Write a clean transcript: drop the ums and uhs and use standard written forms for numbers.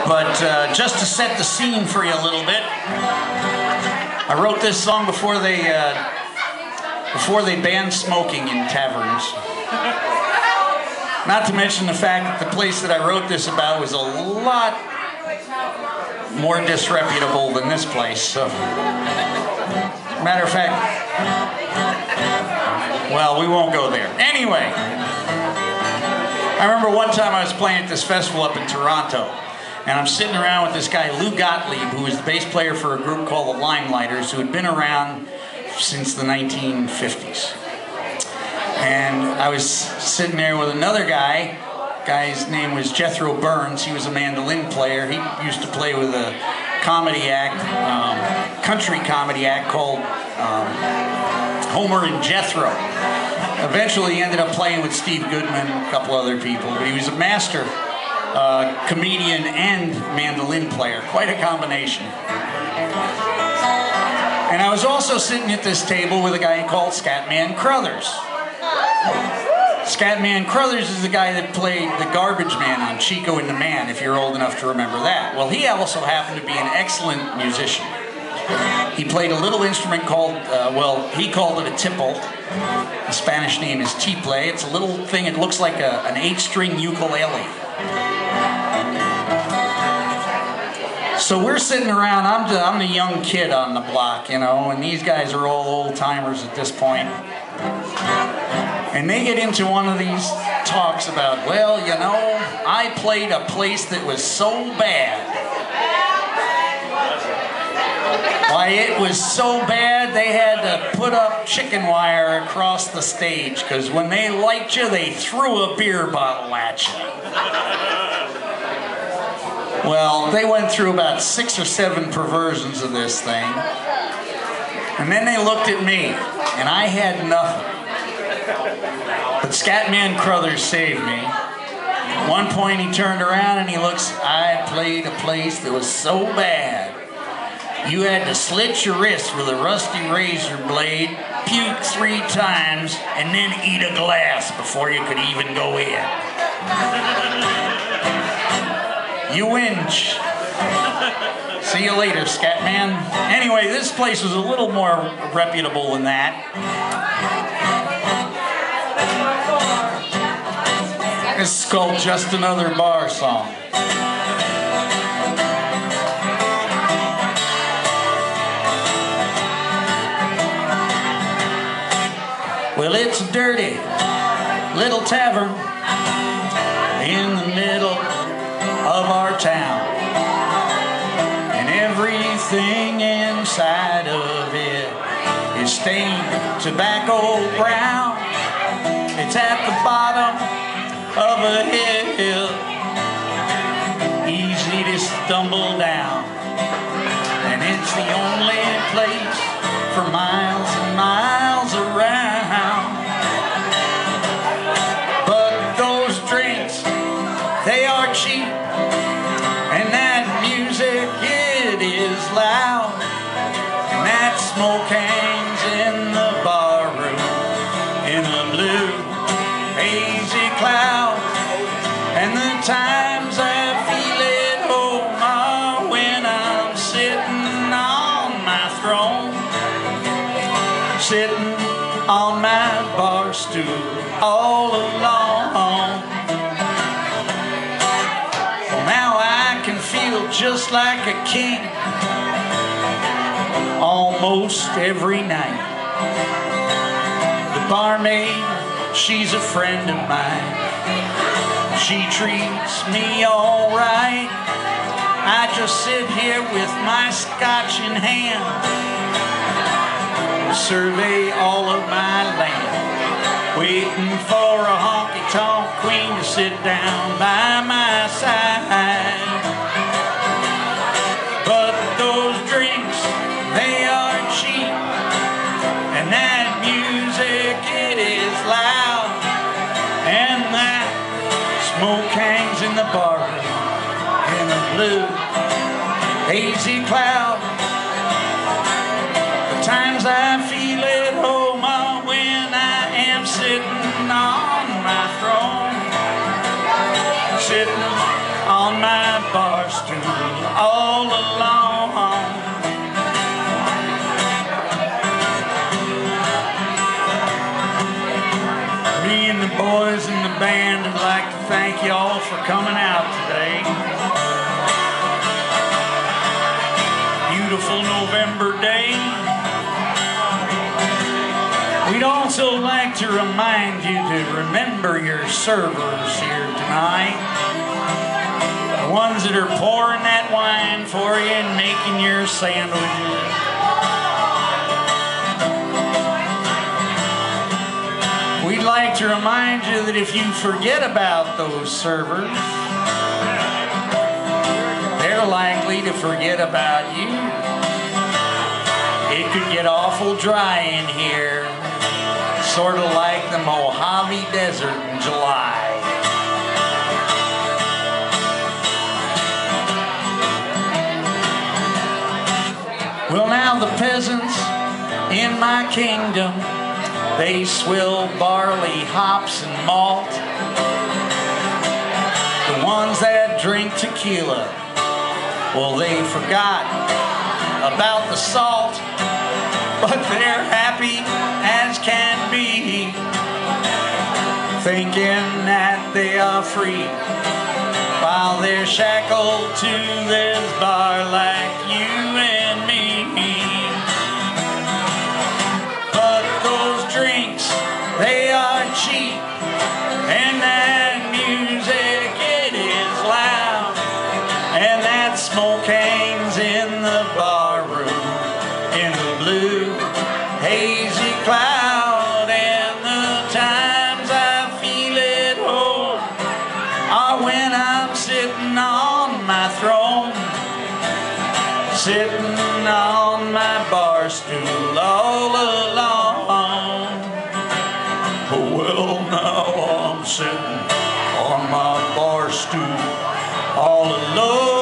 But just to set the scene for you a little bit, I wrote this song before they banned smoking in taverns. Not to mention the fact that the place that I wrote this about was a lot more disreputable than this place. So, matter of fact, well, we won't go there. Anyway, I remember one time I was playing at this festival up in Toronto, and I'm sitting around with this guy, Lou Gottlieb, who was the bass player for a group called the Limelighters, who had been around since the 1950s. And I was sitting there with another guy. Guy's name was Jethro Burns. He was a mandolin player. He used to play with a comedy act, country comedy act called Homer and Jethro. Eventually he ended up playing with Steve Goodman and a couple other people, but he was a master comedian and mandolin player. Quite a combination. And I was also sitting at this table with a guy called Scatman Crothers. Scatman Crothers is the guy that played the Garbage Man on Chico and the Man, if you're old enough to remember that. Well, he also happened to be an excellent musician. He played a little instrument called, well, he called it a tipple. The Spanish name is tiple. It's a little thing, it looks like an 8-string ukulele. So we're sitting around, I'm the young kid on the block, you know, and these guys are all old-timers at this point. And they get into one of these talks about, well, you know, I played a place that was so bad. Why, it was so bad they had to put up chicken wire across the stage, because when they liked you, they threw a beer bottle at you. Well, they went through about 6 or 7 perversions of this thing. And then they looked at me, and I had nothing. But Scatman Crothers saved me. At one point he turned around and he looks, I played a place that was so bad. You had to slit your wrist with a rusty razor blade, puke 3 times, and then eat a glass before you could even go in. You whinge. See you later, Scatman. Anyway, this place was a little more reputable than that. This is called Just Another Bar Song. Well, it's a dirty little tavern in the middle of our town, and everything inside of it is stained tobacco brown. It's at the bottom of a hill, easy to stumble down, and it's the only place for miles and miles around. But those drinks, they are cheap, and that music, it is loud, and that smoke hangs in the bar room in a blue hazy cloud. And the times I feel at home are when I'm sitting on my throne, sitting on my bar stool all alone. Well, now I can feel just like a king almost every night. The barmaid, she's a friend of mine. She treats me all right. I just sit here with my scotch in hand, survey all of my land, waiting for a honky-tonk queen to sit down by my side. But those drinks, they are cheap, and that music, it is loud, and that smoke hangs in the bar in a blue hazy cloud. The times I feel at home are when I am sitting on my throne, sitting on my bar bar stool all alone. Me and the boys in the band would like to thank y'all for coming out today. Beautiful November day. We'd also like to remind you to remember your servers here tonight. The ones that are pouring that wine for you and making your sandwiches. We'd like to remind you that if you forget about those servers, they're likely to forget about you. It could get awful dry in here, sort of like the Mojave Desert in July. Well, now the peasants in my kingdom, they swill barley, hops, and malt. The ones that drink tequila, well, they forgot about the salt, but they're happy as can be, thinking that they are free, while they're shackled to this bar like you and me. But those drinks, they are cheap, and that music, it is loud, and that smoke hangs in the bar room in the blue hazy cloud. And the times I feel at home are when I'm sitting on my throne, sitting on my bar stool all alone. Well, now I'm sitting on my bar stool all alone.